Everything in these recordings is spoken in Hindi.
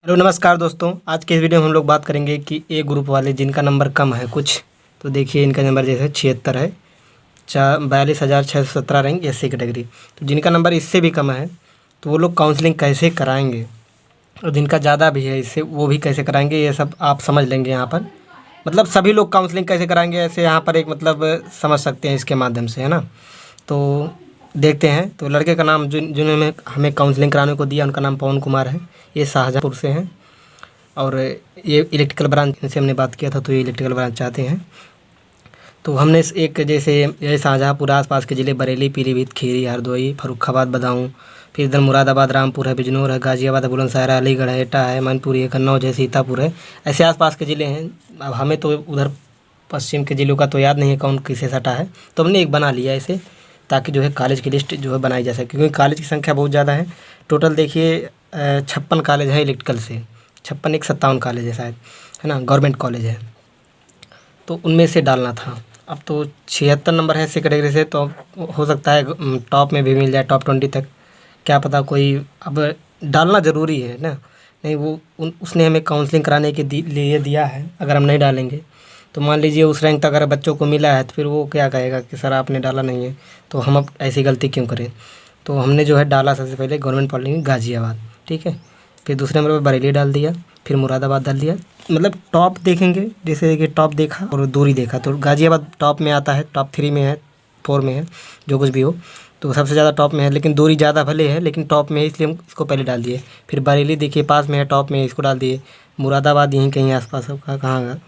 हेलो नमस्कार दोस्तों, आज के इस वीडियो में हम लोग बात करेंगे कि ए ग्रुप वाले जिनका नंबर कम है कुछ, तो देखिए इनका नंबर जैसे 76 है, 42,617 रैंक एससी कैटेगरी। तो जिनका नंबर इससे भी कम है तो वो लोग काउंसलिंग कैसे कराएंगे, और जिनका ज़्यादा भी है इससे वो भी कैसे कराएंगे, ये सब आप समझ लेंगे यहाँ पर। मतलब सभी लोग काउंसलिंग कैसे कराएंगे ऐसे यहाँ पर एक मतलब समझ सकते हैं इसके माध्यम से, है ना। तो देखते हैं। तो लड़के का नाम जिन्होंने हमें काउंसलिंग कराने को दिया उनका नाम पवन कुमार है। ये शाहजहाँपुर से हैं और ये इलेक्ट्रिकल ब्रांच, इनसे हमने बात किया था तो ये इलेक्ट्रिकल ब्रांच चाहते हैं। तो हमने एक जैसे ये शाहजहाँपुर आसपास के ज़िले बरेली, पीलीभीत, खीरी, हरदोई, फर्रुखाबाद, बदायूं, फिर इधर मुरादाबाद, रामपुर है, बिजनौर है, गाजियाबाद है, बुलंदशहर है, अलीगढ़ है, एटा है, मैनपुरी है, कन्नौज है, सीतापुर है, ऐसे आसपास के ज़िले हैं। अब हमें तो उधर पश्चिम के ज़िलों का तो याद नहीं है कौन किसे सटा है, तो हमने एक बना लिया इसे, ताकि जो है कॉलेज की लिस्ट जो है बनाई जा सके, क्योंकि कॉलेज की संख्या बहुत ज़्यादा है। टोटल देखिए 56 कॉलेज है इलेक्ट्रिकल से, 56 एक 57 कॉलेज है शायद, है ना, गवर्नमेंट कॉलेज है। तो उनमें से डालना था। अब तो 76 नंबर है इसी कैटेगरी से, तो हो सकता है टॉप में भी मिल जाए, टॉप 20 तक, क्या पता कोई। अब डालना ज़रूरी है ना, नहीं वो उसने हमें काउंसलिंग कराने के लिए दिया है। अगर हम नहीं डालेंगे तो मान लीजिए उस रैंक तक अगर बच्चों को मिला है तो फिर वो क्या कहेगा कि सर आपने डाला नहीं है, तो हम अब ऐसी गलती क्यों करें। तो हमने जो है डाला सबसे पहले गवर्नमेंट पॉलिटेक्निक गाज़ियाबाद, ठीक है। फिर दूसरे नंबर पर बरेली डाल दिया, फिर मुरादाबाद डाल दिया। मतलब टॉप देखेंगे, जैसे कि टॉप देखा और दूरी देखा, तो गाज़ियाबाद टॉप में आता है, टॉप 3 में है, 4 में है, जो कुछ भी हो, तो सबसे ज़्यादा टॉप में है। लेकिन दूरी ज़्यादा भले है लेकिन टॉप में है, इसलिए हम इसको पहले डाल दिए। फिर बरेली देखिए पास में है, टॉप में है, इसको डाल दिए। मुरादाबाद यहीं कहीं आसपास कहाँ,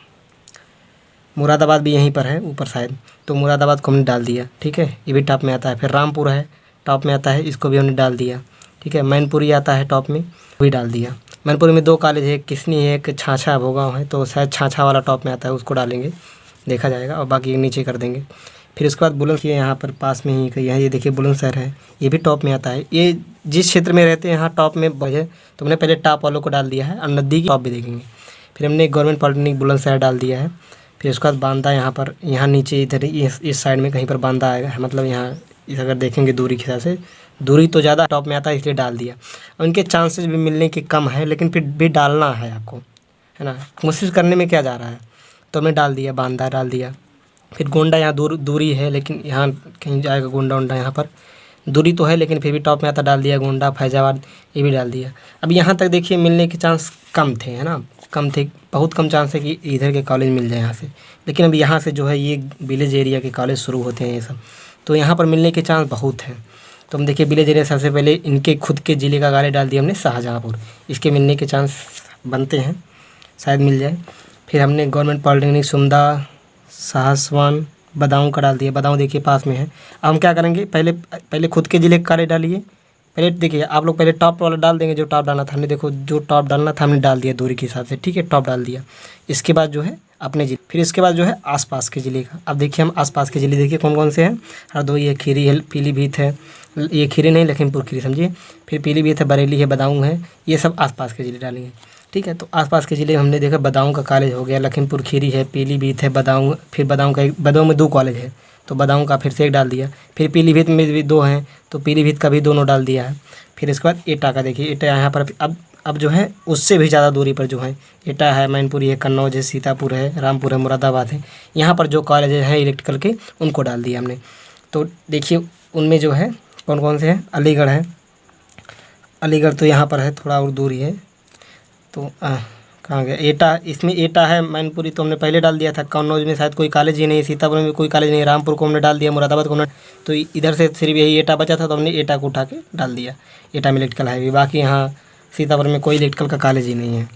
मुरादाबाद भी यहीं पर है ऊपर शायद, तो मुरादाबाद को हमने डाल दिया, ठीक है, ये भी टॉप में आता है। फिर रामपुर है, टॉप में आता है, इसको भी हमने डाल दिया, ठीक है। मैनपुरी आता है टॉप में, वही डाल दिया। मैनपुरी में 2 कॉलेज है, एक किसनी है, एक छाछा भोगांव है, तो शायद छाछा वाला टॉप में आता है, उसको डालेंगे, देखा जाएगा, और बाकी नीचे कर देंगे। फिर उसके बाद बुलंदशहर यहाँ पर पास में ही कहीं है, ये देखिए बुलंदशहर है, ये भी टॉप में आता है। ये जिस क्षेत्र में रहते हैं यहाँ टॉप में है, तो हमने पहले टॉप वालों को डाल दिया है, और नज़दीकी टॉप भी देखेंगे। फिर हमने गवर्नमेंट पॉलिटेक्निक बुलंदशहर डाल दिया है। फिर उसके बाद बांदा यहाँ पर, यहाँ नीचे इधर इस साइड में कहीं पर बांदा आएगा, मतलब यहाँ इस अगर देखेंगे दूरी के हिसाब से, दूरी तो ज़्यादा टॉप में आता है इसलिए डाल दिया। और इनके चांसेस भी मिलने के कम है, लेकिन फिर भी डालना है आपको, है ना, कोशिश करने में क्या जा रहा है। तो हमने डाल दिया, बांदा डाल दिया। फिर गोंडा यहाँ दूरी है, लेकिन यहाँ कहीं जाएगा गोंडा वोंडा, यहाँ पर दूरी तो है लेकिन फिर भी टॉप में आता, डाल दिया। गोंडा, फैजाबाद ये भी डाल दिया। अब यहाँ तक देखिए मिलने के चांस कम थे, है ना, कम थे, बहुत कम चांस है कि इधर के कॉलेज मिल जाए यहाँ से। लेकिन अब यहाँ से जो है ये विलेज एरिया के कॉलेज शुरू होते हैं ये सब, तो यहाँ पर मिलने के चांस बहुत हैं। तो हम देखिए विलेज एरिया सबसे पहले इनके खुद के ज़िले का कॉलेज डाल दिया हमने शाहजहाँपुर, इसके मिलने के चांस बनते हैं, शायद मिल जाए। फिर हमने गवर्नमेंट पॉलिटेक्निक सुमदा, सासवान, बदायूं का डाल दिया, बदायूं देखिए पास में है। अब हम क्या करेंगे, पहले खुद के ज़िले का कॉलेज डालिए। पहले देखिए आप लोग पहले टॉप वाला डाल देंगे, जो टॉप डालना था हमने, देखो जो टॉप डालना था हमने डाल दिया दूरी के हिसाब से, ठीक है, टॉप डाल दिया। इसके बाद जो है अपने ज़िले, फिर इसके बाद जो है आसपास के ज़िले का। अब देखिए हम आसपास के ज़िले देखिए कौन कौन से हैं। हरदोई है, खीरी है, पीलीभीत है, ये खीरी नहीं लखीमपुर खीरी समझिए, फिर पीलीभीत है, बरेली है, बदायूं है, ये सब आसपास के ज़िले डालेंगे, ठीक है। तो आसपास के ज़िले हमने देखा बदायूं का कॉलेज हो गया, लखीमपुर खीरी है, पीलीभीत है, बदायूं, फिर बदायूं में 2 कॉलेज है, तो बदायूं का फिर से एक डाल दिया। फिर पीलीभीत में भी 2 हैं, तो पीलीभीत का भी दोनों डाल दिया है। फिर इसके बाद एटा का देखिए, एटा यहाँ पर अब जो है उससे भी ज़्यादा दूरी पर जो है एटा है, मैनपुरी है, कन्नौज है, सीतापुर है, रामपुर है, मुरादाबाद है, यहाँ पर जो कॉलेज हैं इलेक्ट्रिकल के उनको डाल दिया हमने। तो देखिए उनमें जो है कौन कौन से हैं, अलीगढ़ है, अलीगढ़ तो यहाँ पर है, थोड़ा और दूरी है, तो कहाँ गया एटा, इसमें एटा है, मैनपुरी तो हमने पहले डाल दिया था, कन्नौज में शायद कोई कॉलेज ही नहीं, सीतापुर में कोई कॉलेज नहीं, रामपुर को हमने डाल दिया, मुरादाबाद को हमने, तो इधर से सिर्फ यही एटा बचा था तो हमने एटा को उठा के डाल दिया। एटा में इलेक्ट्रिकल है भी, बाकी यहाँ सीतापुर में कोई इलेक्ट्रिकल का कॉलेज ही नहीं है।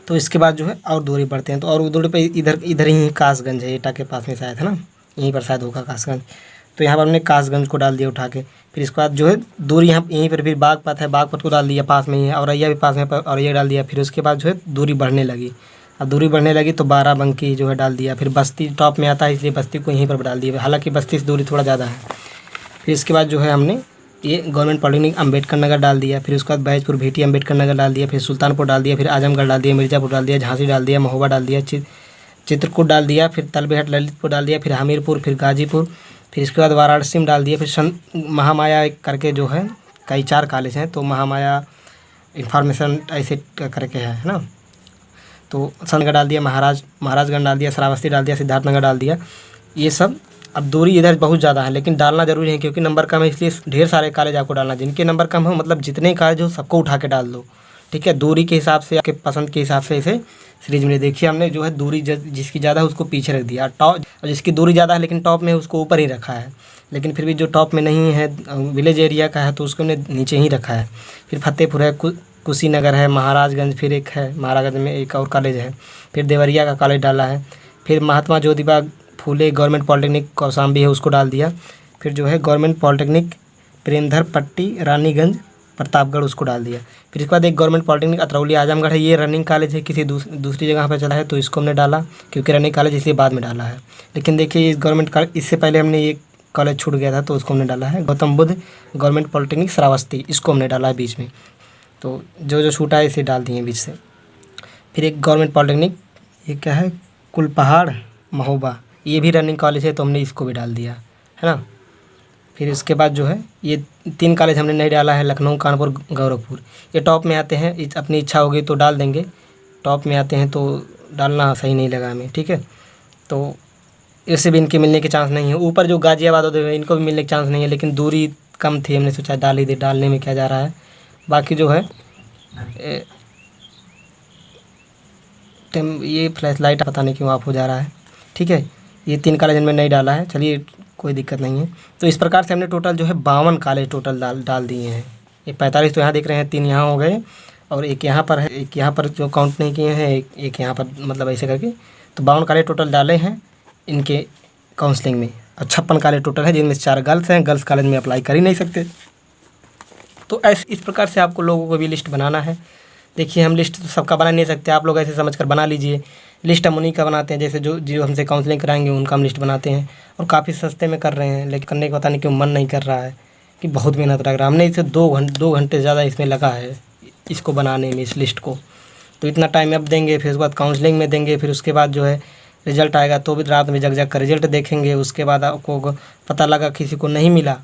तो इसके बाद जो है और दूरी बढ़ते हैं, तो और दूरी पर इधर ही कासगंज है, एटा के पास में शायद, है ना, यहीं पर शायद होगा कासगंज, तो यहाँ पर हमने कासगंज को डाल दिया उठा के। फिर इसके बाद जो है दूरी यहाँ यहीं पर फिर बागपत है, बागपत को डाल दिया, पास में ही है, औरैया भी पास में, औरैया डाल दिया। फिर उसके बाद जो है दूरी बढ़ने लगी, अब दूरी बढ़ने लगी तो बाराबंकी जो है डाल दिया। फिर बस्ती टॉप में आता है इसलिए बस्ती को यहीं पर डाल दिया, हालांकि बस्ती से दूरी थोड़ा ज़्यादा है। फिर इसके बाद जो है हमने ये गवर्नमेंट पॉलिटेक्निक अम्बेडकर नगर डाल दिया। फिर उसके बाद बैजपुर भीटी अम्बेडकर नगर डाल दिया, फिर सुल्तानपुर डाल दिया, फिर आजमगढ़ डाल दिया, मिर्ज़ापुर डाल दिया, झांसी डाल दिया, महोबा डाल दिया, चित्रकूट डाल दिया, फिर तलबेहट ललितपुर डाल दिया, फिर हमीरपुर, फिर गाजीपुर, फिर इसके बाद वाराणसी में डाल दिया। फिर महामाया करके जो है कई 4 कॉलेज हैं, तो महामाया इन्फॉर्मेशन ऐसे करके है ना। तो संतनगर डाल दिया, महाराजगंज डाल दिया, श्रावस्ती डाल दिया, सिद्धार्थनगर डाल दिया, ये सब। अब दूरी इधर बहुत ज़्यादा है, लेकिन डालना ज़रूरी है क्योंकि नंबर कम है, इसलिए ढेर सारे कॉलेज आपको डालना। जिनके नंबर कम हो, मतलब जितने कॉलेज हो सबको उठा के डाल दो, ठीक है। दूरी के हिसाब से, आपके पसंद के हिसाब से इसे सीरीज में देखिए हमने जो है दूरी जिसकी ज़्यादा है उसको पीछे रख दिया, टॉप जिसकी दूरी ज़्यादा है लेकिन टॉप में उसको ऊपर ही रखा है, लेकिन फिर भी जो टॉप में नहीं है विलेज एरिया का है तो उसको हमने नीचे ही रखा है। फिर फतेहपुर है, कुशीनगर है, महाराजगंज, फिर एक है महाराजगंज में एक और कॉलेज है, फिर देवरिया का कॉलेज डाला है, फिर महात्मा ज्योतिबा फूले गवर्नमेंट पॉलिटेक्निक कौशाम्बी है उसको डाल दिया, फिर जो है गवर्नमेंट पॉलिटेक्निक प्रेमधर पट्टी रानीगंज प्रतापगढ़ उसको डाल दिया। फिर इसके बाद एक गवर्नमेंट पॉलिटेक्निक अतरौली आजमगढ़ है, ये रनिंग कॉलेज है, किसी दूसरी जगह पर चला है तो इसको हमने डाला क्योंकि रनिंग कॉलेज इसलिए बाद में डाला है। लेकिन देखिए इस गवर्नमेंट कॉलेज, इससे पहले हमने ये कॉलेज छूट गया था तो उसको हमने डाला है। गौतम बुद्ध गवर्नमेंट पॉलिटेक्निक श्रावस्ती, इसको हमने डाला है बीच में, तो जो जो छूटा है इसे डाल दिए बीच से। फिर एक गवर्नमेंट पॉलिटेक्निक, ये क्या है, कुलपहाड़ महोबा, ये भी रनिंग कॉलेज है तो हमने इसको भी डाल दिया है ना। फिर इसके बाद जो है ये 3 कॉलेज हमने नहीं डाला है, लखनऊ, कानपुर, गोरखपुर, ये टॉप में आते हैं, अपनी इच्छा होगी तो डाल देंगे, टॉप में आते हैं तो डालना सही नहीं लगा हमें, ठीक है। तो इससे भी इनके मिलने के चांस नहीं है। ऊपर जो गाजियाबाद होते हैं इनको भी मिलने के चांस नहीं है, लेकिन दूरी कम थी, हमने सोचा डाल ही दे, डालने में क्या जा रहा है। बाकी जो है ये फ्लैश लाइट पता नहीं क्यों ऑफ हो जा रहा है, ठीक है। ये 3 कॉलेज में नहीं डाला है, चलिए कोई दिक्कत नहीं है। तो इस प्रकार से हमने टोटल जो है 52 कॉलेज टोटल डाल दिए हैं। ये 45 तो यहाँ दिख रहे हैं, 3 यहाँ हो गए और एक यहाँ पर है, एक यहाँ पर जो काउंट नहीं किए हैं, एक यहाँ पर, मतलब ऐसे करके तो 52 कॉलेज टोटल डाले हैं इनके काउंसलिंग में। और 56 कॉलेज टोटल है जिनमें 4 गर्ल्स हैं, गर्ल्स कॉलेज में अप्लाई कर ही नहीं सकते। तो ऐसे इस प्रकार से आपको लोगों को भी लिस्ट बनाना है। देखिए हम लिस्ट तो सबका बना नहीं सकते, आप लोग ऐसे समझ कर बना लीजिए। लिस्ट हम उन्हीं का बनाते हैं, जैसे जो हमसे काउंसलिंग कराएंगे उनका हम लिस्ट बनाते हैं, और काफ़ी सस्ते में कर रहे हैं, लेकिन करने का पता नहीं क्यों मन नहीं कर रहा है, कि बहुत मेहनत लग रहा है। हमने इसे 2 घंटे ज़्यादा इसमें लगा है, इसको बनाने में, इस लिस्ट को। तो इतना टाइम अब देंगे, फिर उसके बाद काउंसलिंग में देंगे, फिर उसके बाद जो है रिज़ल्ट आएगा तो भी रात में जग कर रिज़ल्ट देखेंगे। उसके बाद आपको पता लगा किसी को नहीं मिला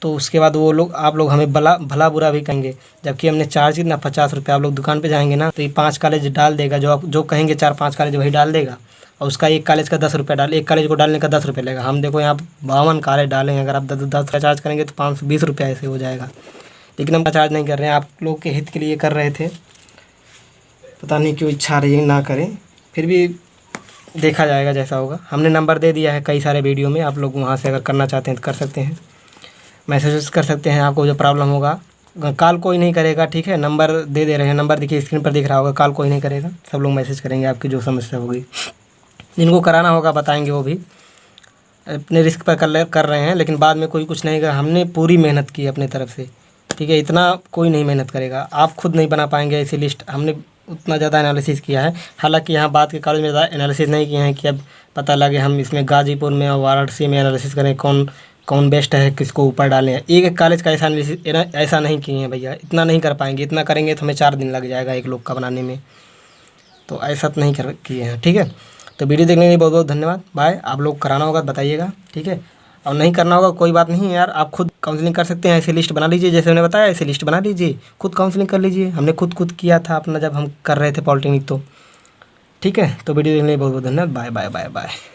तो उसके बाद वो लोग, आप लोग हमें भला बुरा भी कहेंगे, जबकि हमने चार्ज कितना 50 रुपये। आप लोग दुकान पे जाएंगे ना तो ये 5 कॉलेज डाल देगा, जो कहेंगे 4-5 कॉलेज वही डाल देगा, और उसका एक कॉलेज का 10 रुपये एक कॉलेज को डालने का 10 रुपये लगेगा। हम देखो यहाँ 52 कॉलेज डालें, अगर आप 10 का चार्ज करेंगे तो 520 रुपये ऐसे हो जाएगा। लेकिन हम चार्ज नहीं कर रहे हैं, आप लोग के हित के लिए कर रहे थे, पता नहीं क्यों इच्छा रही ना करें, फिर भी देखा जाएगा जैसा होगा। हमने नंबर दे दिया है कई सारे वीडियो में, आप लोग वहाँ से अगर करना चाहते हैं तो कर सकते हैं, मैसेज कर सकते हैं। आपको जो प्रॉब्लम होगा, कॉल कोई नहीं करेगा, ठीक है। नंबर दे रहे हैं, नंबर देखिए स्क्रीन पर दिख रहा होगा, कॉल कोई नहीं करेगा, सब लोग मैसेज करेंगे आपकी जो समस्या होगी। जिनको कराना होगा बताएंगे, वो भी अपने रिस्क पर कर रहे हैं, लेकिन बाद में कोई कुछ नहीं करेगा। हमने पूरी मेहनत की अपने तरफ से, ठीक है। इतना कोई नहीं मेहनत करेगा, आप खुद नहीं बना पाएंगे ऐसी लिस्ट। हमने उतना ज़्यादा एनालिसिस किया है, हालांकि यहाँ बात के कॉलेज में ज़्यादा एनालिसिस नहीं किए हैं कि अब पता लगे हम इसमें गाजीपुर में और वाराणसी में एनालिसिस करें कौन बेस्ट है, किसको ऊपर डालें। एक कॉलेज का ऐसा नहीं किए हैं भैया, इतना नहीं कर पाएंगे। इतना करेंगे तो हमें 4 दिन लग जाएगा एक लोग का बनाने में, तो ऐसा तो नहीं किए हैं, ठीक है। तो वीडियो देखने के लिए बहुत बहुत धन्यवाद, बाय। आप लोग कराना होगा बताइएगा, ठीक है। और नहीं करना होगा कोई बात नहीं यार, आप खुद काउंसलिंग कर सकते हैं। ऐसे लिस्ट बना लीजिए, जैसे मैंने बताया ऐसे लिस्ट बना लीजिए, खुद काउंसलिंग कर लीजिए। हमने खुद किया था अपना, जब हम कर रहे थे पॉलिटेक्निक तो, ठीक है। तो वीडियो देखने के लिए बहुत बहुत धन्यवाद, बाय बाय बाय बाय।